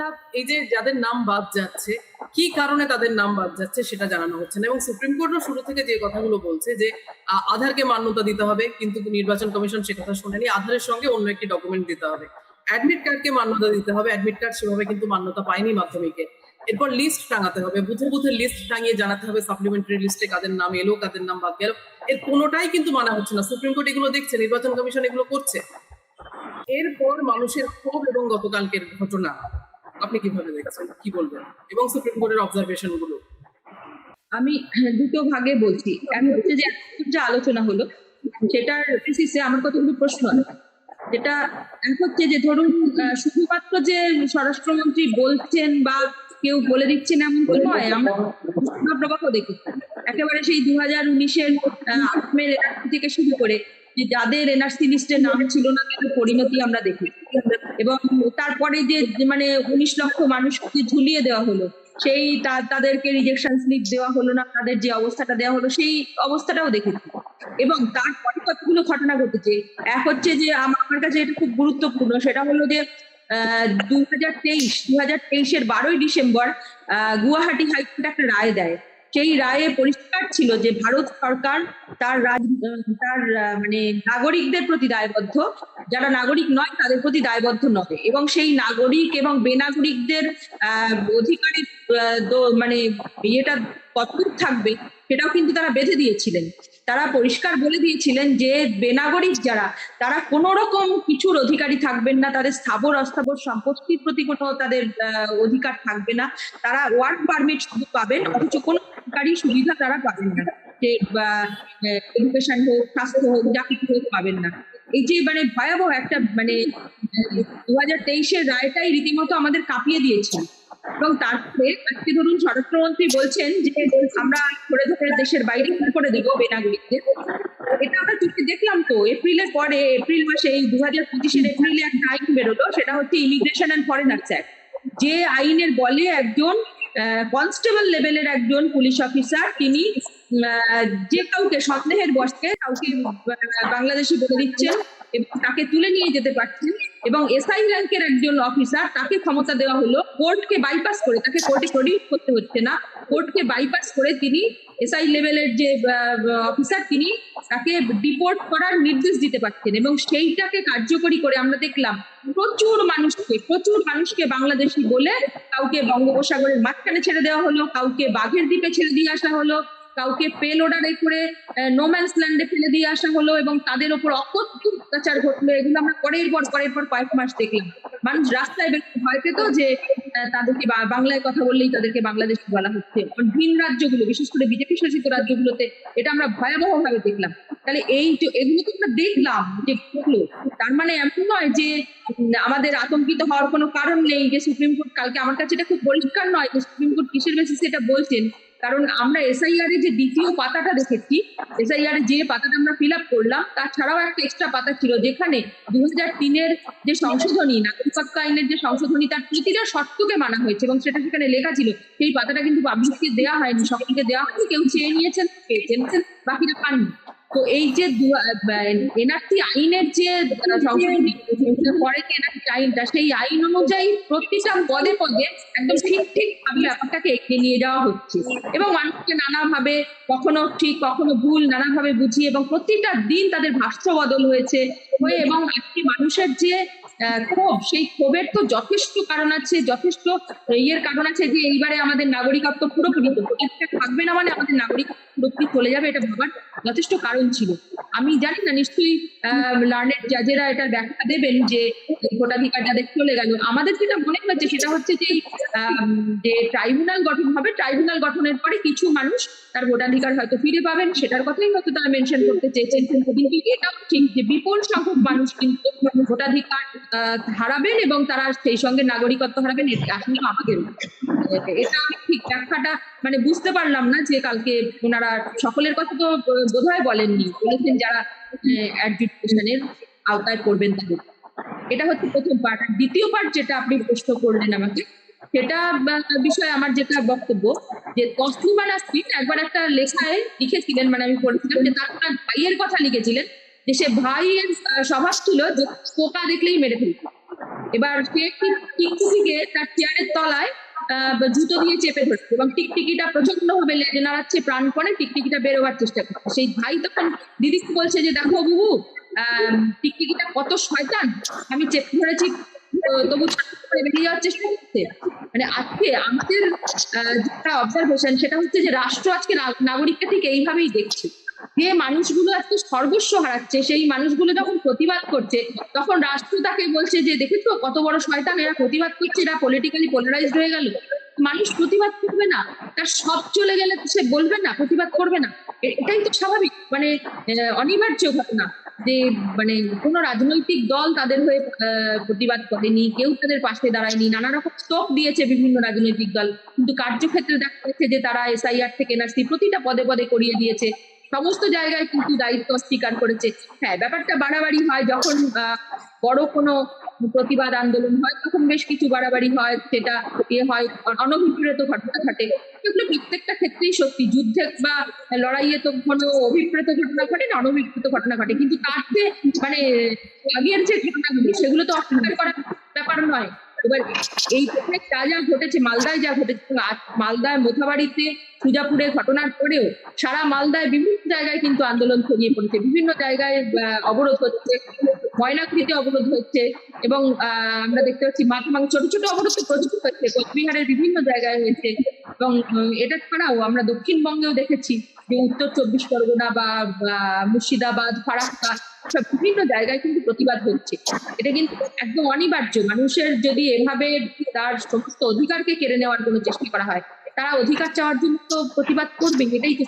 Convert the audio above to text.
কোনটা এই যে যাদের নাম বাদ যাচ্ছে, কি কারণে তাদের নাম বাদ যাচ্ছে সেটা জানানো হচ্ছে না। এবং সুপ্রিম কোর্টও শুরু থেকে যে কথাগুলো বলছে যে আধারকে মান্যতা দিতে হবে, কিন্তু নির্বাচন কমিশন সে কথা শোনেনি। আধারের সঙ্গে অন্য একটি ডকুমেন্ট দিতে হবে, অ্যাডমিট কার্ডকে মান্যতা দিতে হবে, অ্যাডমিট কার্ড সেভাবে কিন্তু মান্যতা পায়নি মাধ্যমিকে। এরপর লিস্ট টাঙাতে হবে, বুথে বুথে লিস্ট টাঙিয়ে জানাতে হবে সাপ্লিমেন্টারি লিস্টে কাদের নাম এলো কাদের নাম বাদ গেল। এর কোনোটাই কিন্তু মানা হচ্ছে না। সুপ্রিম কোর্ট এগুলো দেখছে, নির্বাচন কমিশন এগুলো করছে। এরপর মানুষের ক্ষোভ এবং গতকালকের ঘটনা আপনি কিভাবে দেখছেন, কি বলবেন, এবং সুপ্রিম কোর্টের অবজারভেশন গুলো? আমি দুটো ভাগে বলছি। আমি হচ্ছে যে আলোচনা হলো সেটার বেসিসে আমার কতগুলো প্রশ্ন আছে। যেটা হচ্ছে যে ধরুন শুধুমাত্র যে স্বরাষ্ট্রমন্ত্রী বলছেন বা কেউ বলে দিচ্ছেন এমন তো নয়, আমরা প্রবাহ দেখি একেবারে সেই 2019-এর আসামের এনআরসি থেকে শুরু করে যে যাদের এনআরসি লিস্টে নাম ছিল না তাদের পরিণতি আমরা দেখি। এবং তারপরে যে মানে 19 লক্ষ মানুষকে ঝুলিয়ে দেওয়া হলো, সেই তাদেরকে রিজেকশন স্লিপ দেওয়া হলো না, তাদের যে অবস্থাটা দেওয়া হলো সেই অবস্থাটাও দেখেছি। এবং তারপরে কতগুলো ঘটনা ঘটেছে। এক হচ্ছে যে আমার কাছে এটা খুব গুরুত্বপূর্ণ, সেটা হলো যে 2023-এর 12ই ডিসেম্বর গুয়াহাটি হাইকোর্ট একটা রায় দেয়। সেই রায়ে পরিষ্কার ছিল যে ভারত সরকার তার মানে নাগরিকদের প্রতি দায়বদ্ধ, যারা নাগরিক নয় তাদের প্রতি দায়বদ্ধ নয়। এবং সেই নাগরিক এবং বেনাগরিকদের অধিকারের মানে ইয়েটা কতটুকু থাকবে সেটাও কিন্তু তারা বেঁধে দিয়েছিলেন। তারা পরিষ্কার বলে দিয়েছিলেন যে বেনাগরিক যারা, তারা কোন রকম কিছুর অধিকারী থাকবেন না, তাদের স্থাবর অস্থাবর সম্পত্তির প্রতি কোনো তাদের অধিকার থাকবে না। তারা ওয়ার্ক পারমিট শুধু পাবেন, অথচ কোনো সরকারি সুবিধা তারা পাবেন না, যে এডুকেশন হোক, স্বাস্থ্য হোক, যা কিছু হোক পাবেন না। এই যে মানে ভয়াবহ একটা মানে 2023-এর রায়টাই রীতিমতো আমাদের কাঁপিয়ে দিয়েছে। এবং তারপরে আজকে ধরুন স্বরাষ্ট্রমন্ত্রী বলছেন যে আমরা ধরে ধরে দেশের বাইরে করে দেবো বেনাগরিকদের। এটা আমরা চোখে দেখলাম তো এপ্রিলের পরে, এপ্রিল মাসে এই 2025-এর এপ্রিলে একটা আইন বেরোলো, সেটা হচ্ছে ইমিগ্রেশন অ্যান্ড ফরেনার্স অ্যাক্ট। যে আইনের বলে একজন কনস্টেবল লেভেলের একজন পুলিশ অফিসার তিনি যে কাউকে সন্দেহের বশে কাউকে বাংলাদেশি বলে দিচ্ছেন এবং তাকে তুলে নিয়ে যেতে পারছেন। এবং এসআই র্যাঙ্কের একজন অফিসার, তাকে ক্ষমতা দেওয়া হলো কোর্টকে বাইপাস করে, তাকে কোর্টে প্রডিউস করতে হচ্ছে না, কোর্টকে বাইপাস করে তিনি এসআই লেভেলের যে অফিসার তিনি তাকে ডিপোর্ট করার নির্দেশ দিতে পারছেন। এবং সেইটাকে কার্যকরী করে আমরা দেখলাম প্রচুর মানুষকে বাংলাদেশি বলে কাউকে বঙ্গোপসাগরের মাঝখানে ছেড়ে দেওয়া হলো, কাউকে বাঘের দ্বীপে ছেড়ে দিয়ে আসা হলো, কাউকে পেল অর্ডারে করে নোম্যান্স ল্যান্ডে ফেলে দিয়ে আসা হলো, এবং তাদের ওপর অত্যাচার ঘটলো। এগুলো আমরা পরের পর কয়েক মাস দেখলাম। মানুষ রাস্তায় ভয় পেত যে তাদেরকে বাংলায় কথা বললেই তাদেরকে বাংলাদেশি বলা হচ্ছে। ভিন রাজ্যগুলো, বিশেষ করে বিজেপি শাসিত রাজ্যগুলোতে এটা আমরা ভয়াবহ ভাবে দেখলাম। তাহলে এই যে এগুলো তো আমরা দেখলাম যে ঘটলো, তার মানে এমন নয় যে আমাদের আতঙ্কিত হওয়ার কোনো কারণ নেই যে সুপ্রিম কোর্ট কালকে, আমার কাছে এটা খুব পরিষ্কার নয় যে সুপ্রিম কোর্ট কিসের বেসিসে এটা বলছেন। কারণ আমরা এসআইআর এর যে দ্বিতীয় পাতাটা দেখেছি, এসআইআর এর যে পাতাটা আমরা ফিল আপ করলাম, তাছাড়াও একটা এক্সট্রা পাতা ছিল যেখানে 2003-এর যে সংশোধনী, নাগরিকত্ব আইনের যে সংশোধনী, তার প্রতিটা শর্তকে মানা হয়েছে এবং সেটা সেখানে লেখা ছিল। সেই পাতাটা কিন্তু পাবলিককে দেওয়া হয়নি, সকলকে দেওয়া হয়নি, কেউ চেয়ে নিয়েছেন পেয়েছেন, বাকিরা পাননি। তো এই যে এনআরসি আইনের যে সংশোধনী পরে এনআরসি আইনটা, সেই আইন অনুযায়ী প্রতিটা পদে পদে একদম ঠিক ভাবে ব্যাপারটাকে এগিয়ে নিয়ে যাওয়া হচ্ছে এবং মানুষকে নানাভাবে কখনো ঠিক কখনো ভুল নানাভাবে বুঝিয়ে, এবং প্রতিটা দিন তাদের ভাষ্য বদল হয়েছে এবং আজকে মানুষের যে ক্ষোভ, সেই ক্ষোভের তো যথেষ্ট কারণ আছে, যথেষ্ট কারণ আছে যে এইবারে আমাদের নাগরিকত্ব পুরোপুরি থাকবে না, মানে আমাদের নাগরিকত্ব পুরোপুরি চলে যাবে, এটা ভাবার যথেষ্ট কারণ ছিল। আমি জানি না, নিশ্চয়ই লার্নেড জাজেরা এটা ব্যাখ্যা দেবেন যে ভোটাধিকার যাদের চলে গেল। আমাদের যেটা মনে হচ্ছে সেটা হচ্ছে যে ট্রাইব্যুনাল গঠন হবে, ট্রাইব্যুনাল গঠনের পরে কিছু মানুষ তার ভোটাধিকার হয়তো ফিরে পাবেন, সেটার কথাই হয়তো তারা মেনশন করতে চেয়েছেন। কিন্তু এটাও ঠিক যে বিপুল সংখ্যক মানুষ কিন্তু ভোটাধিকার হারাবেন এবং তারা সেই সঙ্গে নাগরিকত্ব হারাবেন। আসলে আমাদের এটা ঠিক ব্যাখ্যাটা মানে বুঝতে পারলাম না যে কালকে ওনারা সকলের কথা তো বোধহয় বলেননি, বলেছেন যারা অ্যাডজুডিকেশনের আওতায় পড়বেন তাদের। এটা হচ্ছে প্রথম পার্ট। আর দ্বিতীয় পার্ট যেটা আপনি প্রশ্ন করলেন আমাকে, সেটা বিষয়ে আমার যেটা বক্তব্য যে তসলিমা নাসরিন একবার একটা লেখায় লিখেছিলেন, মানে আমি পড়েছিলাম যে তার ভাইয়ের কথা লিখেছিলেন যে সে ভাইয়ের স্বভাব ছিল যে পোকা দেখলেই মেরে ফেলত। এবার সে টিকটিকিকে তার চেয়ারের তলায় জুতো দিয়ে চেপে ধরছে এবং টিকটিকিটা প্রচন্ড ভাবে লেজে নাড়াচ্ছে প্রাণপণে, টিকটিকিটা বেরোবার চেষ্টা করছে। সেই ভাই তখন দিদিকে বলছে যে দেখো বুবু, টিকটিকিটা কত শয়তান, আমি চেপে ধরেছি তবু বেরিয়ে যাওয়ার চেষ্টা করছে। মানে আজকে আমাদের যেটা অবজারভেশন সেটা হচ্ছে যে রাষ্ট্র আজকে নাগরিককে ঠিক এইভাবেই দেখছে, যে মানুষগুলো আজকে সর্বস্ব হারাচ্ছে সেই মানুষগুলো যখন প্রতিবাদ করছে তখন রাষ্ট্র তাকে বলছে যে দেখেছো কত বড় শয়তান, এরা প্রতিবাদ করছে, এরা পলিটিক্যালি পোলারাইজড হয়ে গেল। মানুষ প্রতিবাদ করবে না, তার সব চলে গেলে সে বলবে না, প্রতিবাদ করবে না, এটাই তো স্বাভাবিক, মানে অনিবার্য ঘটনা যে মানে কোনো রাজনৈতিক দল তাদের হয়ে প্রতিবাদ করেনি, কেউ তাদের পাশে দাঁড়ায়নি, নানা রকম স্টোপ দিয়েছে বিভিন্ন রাজনৈতিক দল, কিন্তু কার্যক্ষেত্রে দেখা যাচ্ছে যে তারা এসআইআর থেকে এনআরসি প্রতিটা পদে পদে করিয়ে দিয়েছে, সমস্ত জায়গায় কিন্তু দায়িত্ব অস্বীকার করেছে। হ্যাঁ, ব্যাপারটা বাড়াবাড়ি হয় যখন বড় কোনো প্রতিবাদ আন্দোলন হয় তখন বেশ কিছু বাড়াবাড়ি হয়, সেটা হয় অনভিপ্রেত ঘটনা ঘটে, এগুলো প্রত্যেকটা ক্ষেত্রেই সত্যি, যুদ্ধে বা লড়াইয়ে তো কোনো অভিপ্রেত ঘটনা ঘটে না, অনভিপ্রেত ঘটনা ঘটে, কিন্তু তার যে মানে আগের যে ঘটনাগুলো সেগুলো তো অস্বীকার করার ব্যাপার নয়। এবার এই যা যা ঘটেছে, মালদায় যা ঘটেছে, মালদায় মোথাবাড়িতে সুজাপুরে ঘটনার পরেও সারা মালদায় বিভিন্ন জায়গায় কিন্তু আন্দোলন ছড়িয়ে পড়েছে, বিভিন্ন জায়গায় অবরোধ হচ্ছে, ময়নাগুড়িতে অবরোধ হচ্ছে, এবং আমরা দেখতে পাচ্ছি মাথাভাঙা ছোট ছোট অবরোধ তো প্রচুর হচ্ছে, কোচবিহারের বিভিন্ন জায়গায় হয়েছে, এবং এটা ছাড়াও আমরা দক্ষিণবঙ্গেও দেখেছি যে উত্তর 24 পরগনা বা মুর্শিদাবাদ, ফারাক্কা, সব বিভিন্ন জায়গায় কিন্তু প্রতিবাদ হচ্ছে। এটা কিন্তু একদম অনিবার্য, মানুষের যদি এভাবে তার সমস্ত অধিকারকে কেড়ে নেওয়ার কোনো চেষ্টা করা হয়, তারা অধিকার চাওয়ার জন্য তো প্রতিবাদ করবে, এটাই তো